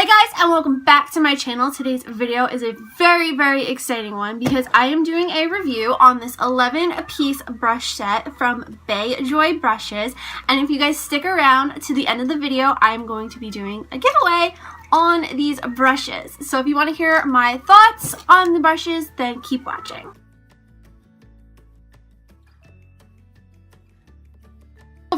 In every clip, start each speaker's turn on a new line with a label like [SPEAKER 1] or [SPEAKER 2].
[SPEAKER 1] Hey guys, and welcome back to my channel. Today's video is a very exciting one because I am doing a review on this 11-piece brush set from Bayjoy Brushes. And if you guys stick around to the end of the video, I'm going to be doing a giveaway on these brushes. So if you want to hear my thoughts on the brushes, then keep watching.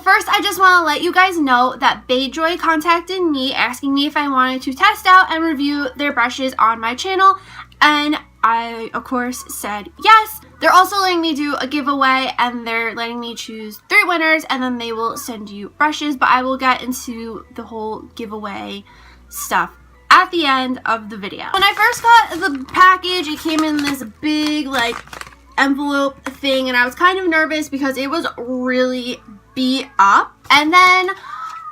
[SPEAKER 1] First, I just want to let you guys know that Bayjoy contacted me asking me if I wanted to test out and review their brushes on my channel, and I, of course, said yes. They're also letting me do a giveaway, and they're letting me choose 3 winners, and then they will send you brushes, but I will get into the whole giveaway stuff at the end of the video. When I first got the package, it came in this big, like, envelope thing, and I was kind of nervous because it was really beat up. And then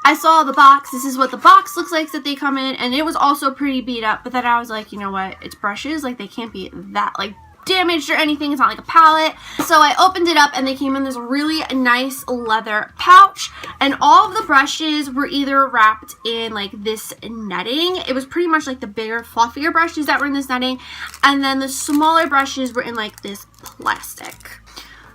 [SPEAKER 1] I saw the box. This is what the box looks like that they come in, and it was also pretty beat up. But then I was like, you know what, it's brushes, like they can't be that like damaged or anything. It's not like a palette. So I opened it up and they came in this really nice leather pouch, and all of the brushes were either wrapped in like this netting. It was pretty much like the bigger fluffier brushes that were in this netting, and then the smaller brushes were in like this plastic.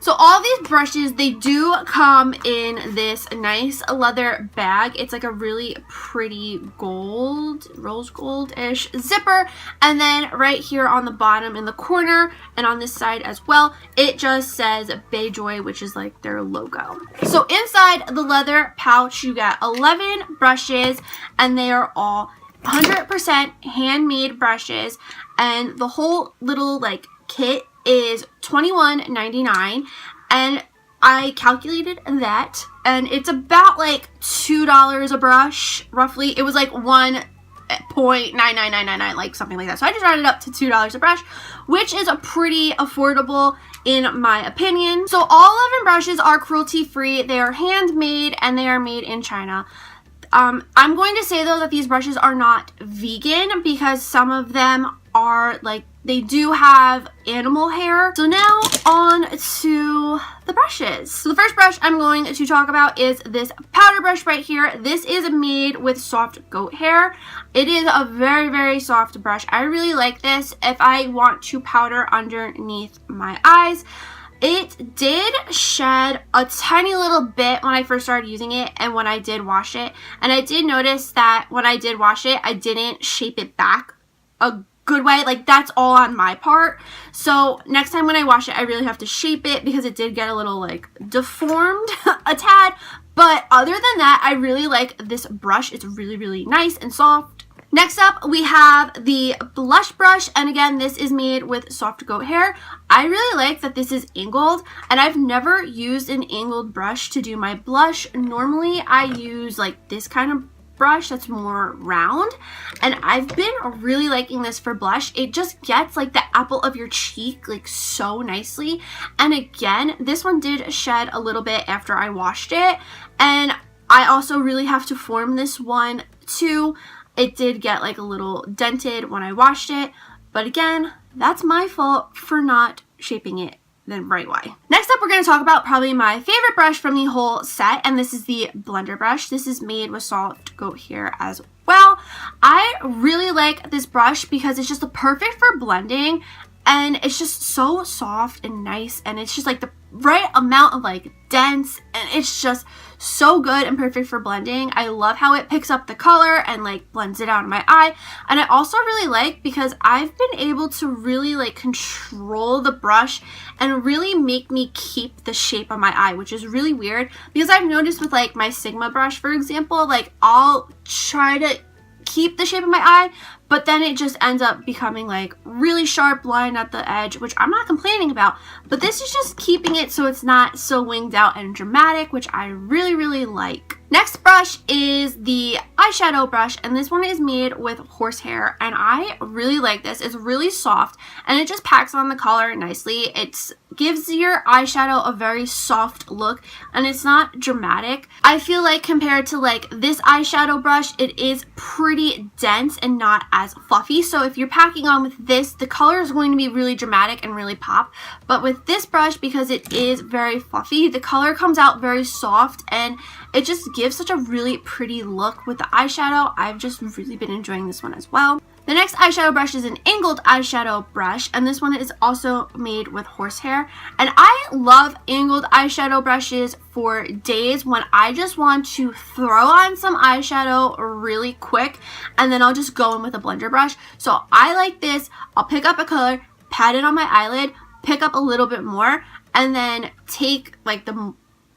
[SPEAKER 1] So all these brushes, they do come in this nice leather bag. It's like a really pretty gold, rose gold-ish zipper. And then right here on the bottom in the corner and on this side as well, it just says Bayjoy, which is like their logo. So inside the leather pouch, you got 11 brushes, and they are all 100% handmade brushes. And the whole little like kit is $21.99, and I calculated that, and it's about like $2 a brush roughly. It was like 1.99999, like something like that. So I just rounded up to $2 a brush, which is a pretty affordable in my opinion. So all 11 brushes are cruelty free. They are handmade and they are made in China. I'm going to say though that these brushes are not vegan because some of them are like, they do have animal hair. So now on to the brushes. So the first brush I'm going to talk about is this powder brush right here. This is made with soft goat hair. It is a very soft brush. I really like this if I want to powder underneath my eyes. It did shed a tiny little bit when I first started using it and when I did wash it. And I did notice that when I did wash it, I didn't shape it back a good way. Like, that's all on my part. So next time when I wash it, I really have to shape it because it did get a little like deformed a tad. But other than that, I really like this brush. It's really nice and soft. Next up, we have the blush brush, and again, this is made with soft goat hair. I really like that this is angled, and I've never used an angled brush to do my blush. Normally, I use like this kind of brush that's more round, and I've been really liking this for blush. It just gets like the apple of your cheek like so nicely. And again, this one did shed a little bit after I washed it, and I also really have to form this one too. It did get like a little dented when I washed it, but again, that's my fault for not shaping it the right way. Next up, we're going to talk about probably my favorite brush from the whole set, and this is the blender brush. This is made with soft goat hair as well. I really like this brush because it's just perfect for blending, and it's just so soft and nice, and it's just like the right amount of like dense, and it's just so good and perfect for blending. I love how it picks up the color and like blends it out in my eye. And I also really like because I've been able to really like control the brush and really make me keep the shape of my eye, which is really weird because I've noticed with like my Sigma brush, for example, like I'll try to keep the shape of my eye, but then it just ends up becoming like really sharp line at the edge, which I'm not complaining about, but this is just keeping it so it's not so winged out and dramatic, which I really like. Next brush is the eyeshadow brush, and this one is made with horsehair, and I really like this. It's really soft, and it just packs on the color nicely. It gives your eyeshadow a very soft look, and it's not dramatic. I feel like compared to like this eyeshadow brush, it is pretty dense and not as fluffy. So if you're packing on with this, the color is going to be really dramatic and really pop. But with this brush, because it is very fluffy, the color comes out very soft and it just gives such a really pretty look with the eyeshadow. I've just really been enjoying this one as well. The next eyeshadow brush is an angled eyeshadow brush, and this one is also made with horsehair. And I love angled eyeshadow brushes for days when I just want to throw on some eyeshadow really quick, and then I'll just go in with a blender brush. So I like this. I'll pick up a color, pat it on my eyelid, pick up a little bit more, and then take like the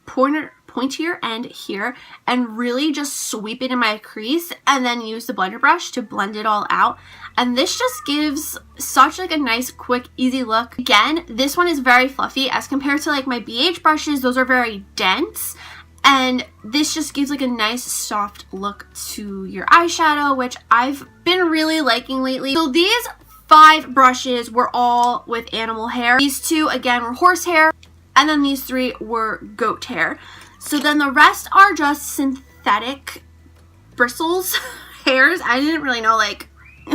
[SPEAKER 1] pointier end here and really just sweep it in my crease, and then use the blender brush to blend it all out. And this just gives such like a nice, quick, easy look. Again, this one is very fluffy as compared to like my BH brushes. Those are very dense, and this just gives like a nice soft look to your eyeshadow, which I've been really liking lately. So these 5 brushes were all with animal hair. These 2 again were horsehair, and then these 3 were goat hair. So then the rest are just synthetic bristles, hairs. I didn't really know like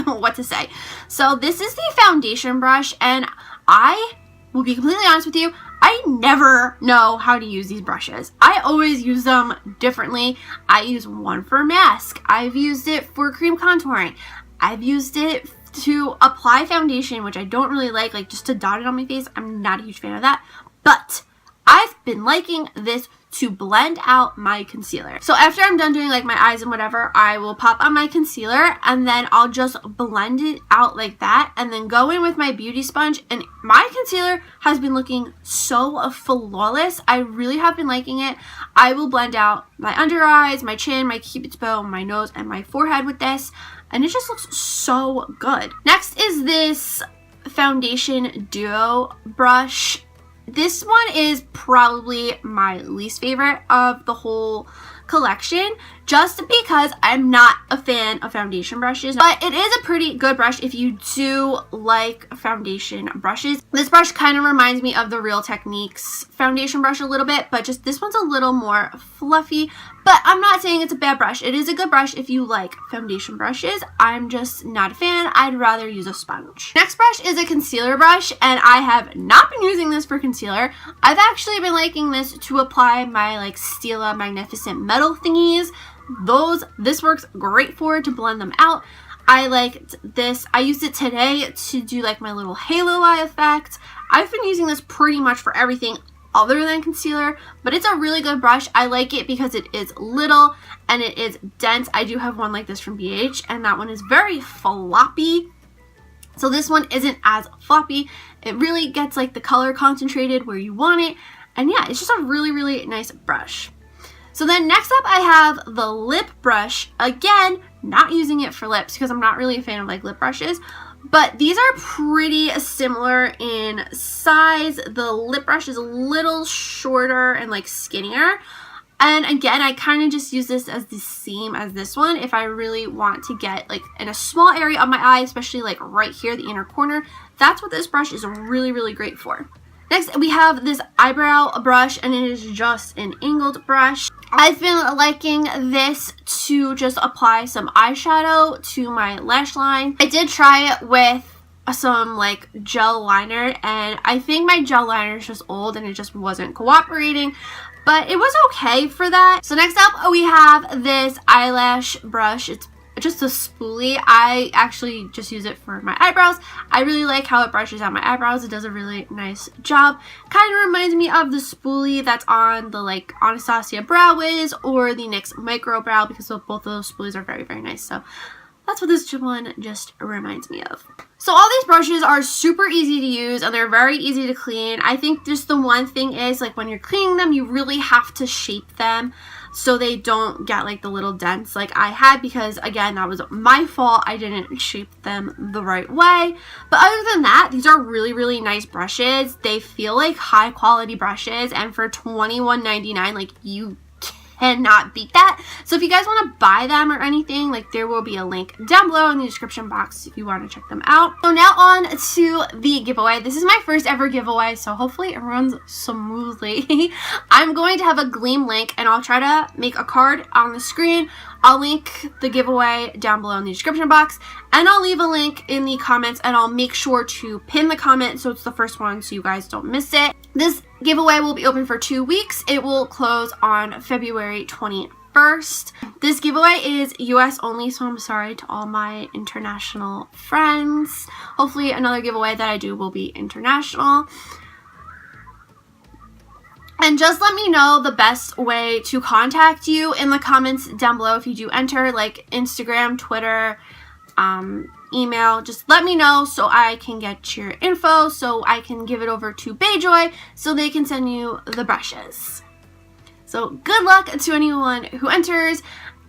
[SPEAKER 1] what to say. So this is the foundation brush, and I will be completely honest with you, I never know how to use these brushes. I always use them differently. I use one for mask. I've used it for cream contouring. I've used it to apply foundation, which I don't really like just to dot it on my face. I'm not a huge fan of that. But I've been liking this to blend out my concealer. So after I'm done doing like my eyes and whatever, I will pop on my concealer, and then I'll just blend it out like that, and then go in with my beauty sponge. And my concealer has been looking so flawless. I really have been liking it. I will blend out my under eyes, my chin, my cupid's bow, my nose, and my forehead with this, and it just looks so good. Next is this foundation duo brush. This one is probably my least favorite of the whole collection, just because I'm not a fan of foundation brushes, but it is a pretty good brush if you do like foundation brushes. This brush kind of reminds me of the Real Techniques foundation brush a little bit, but just this one's a little more fluffy. But I'm not saying it's a bad brush. It is a good brush if you like foundation brushes. I'm just not a fan. I'd rather use a sponge. Next brush is a concealer brush, and I have not been using this for concealer. I've actually been liking this to apply my like Stila Magnificent Metal thingies. This works great for to blend them out. I liked this. I used it today to do like my little halo eye effect. I've been using this pretty much for everything other than concealer, but it's a really good brush. I like it because it is little and it is dense. I do have one like this from BH, and that one is very floppy. So this one isn't as floppy. It really gets like the color concentrated where you want it. And yeah, it's just a really, really nice brush. So then next up I have the lip brush. Again, not using it for lips because I'm not really a fan of like lip brushes, but these are pretty similar in size. The lip brush is a little shorter and like skinnier. And again, I kind of just use this as the same as this one if I really want to get like in a small area of my eye, especially like right here, the inner corner. That's what this brush is really, really great for. Next, we have this eyebrow brush, and it is just an angled brush. I've been liking this to just apply some eyeshadow to my lash line. I did try it with some like gel liner, and I think my gel liner is just old and it just wasn't cooperating, but it was okay for that. So next up we have this eyelash brush. It's just a spoolie. I actually just use it for my eyebrows. I really like how it brushes out my eyebrows. It does a really nice job. Kind of reminds me of the spoolie that's on the like Anastasia Brow Wiz or the NYX Micro Brow, because both of those spoolies are very, very nice. So that's what this one just reminds me of. So all these brushes are super easy to use and they're very easy to clean. I think just the one thing is like when you're cleaning them, you really have to shape them so they don't get like the little dents like I had, because again, that was my fault. I didn't shape them the right way. But other than that, these are really, really nice brushes. They feel like high quality brushes, and for $21.99, like you cannot beat that. So if you guys want to buy them or anything, like, there will be a link down below in the description box if you want to check them out. So now on to the giveaway. This is my first ever giveaway, so hopefully it runs smoothly. I'm going to have a Gleam link, and I'll try to make a card on the screen. I'll link the giveaway down below in the description box, and I'll leave a link in the comments, and I'll make sure to pin the comment so it's the first one so you guys don't miss it. This giveaway will be open for 2 weeks. It will close on February 21st. This giveaway is US only, so I'm sorry to all my international friends. Hopefully another giveaway that I do will be international. And just let me know the best way to contact you in the comments down below if you do enter, like Instagram, Twitter, email. Just let me know so I can get your info, so I can give it over to Bayjoy so they can send you the brushes. So good luck to anyone who enters,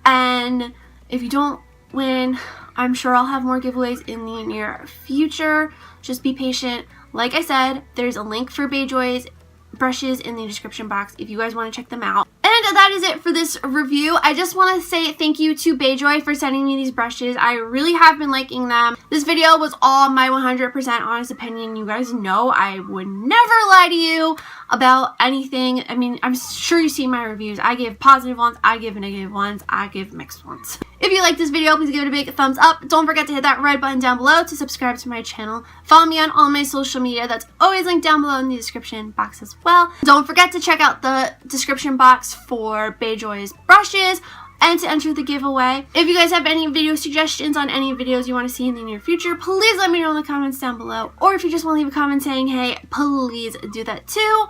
[SPEAKER 1] and if you don't win, I'm sure I'll have more giveaways in the near future. Just be patient. Like I said, there's a link for Bayjoy's brushes in the description box if you guys want to check them out. And that is it for this review. I just want to say thank you to Bayjoy for sending me these brushes. I really have been liking them. This video was all my 100% honest opinion. You guys know I would never lie to you about anything. I mean, I'm sure you've seen my reviews. I give positive ones, I give negative ones, I give mixed ones. If you like this video, please give it a big thumbs up. Don't forget to hit that red button down below to subscribe to my channel. Follow me on all my social media. That's always linked down below in the description box as well. Don't forget to check out the description box for Bayjoy's brushes and to enter the giveaway. If you guys have any video suggestions on any videos you want to see in the near future, please let me know in the comments down below. Or if you just want to leave a comment saying, hey, please do that too.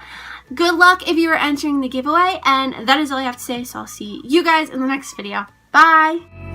[SPEAKER 1] Good luck if you are entering the giveaway. And that is all I have to say. So I'll see you guys in the next video. Bye!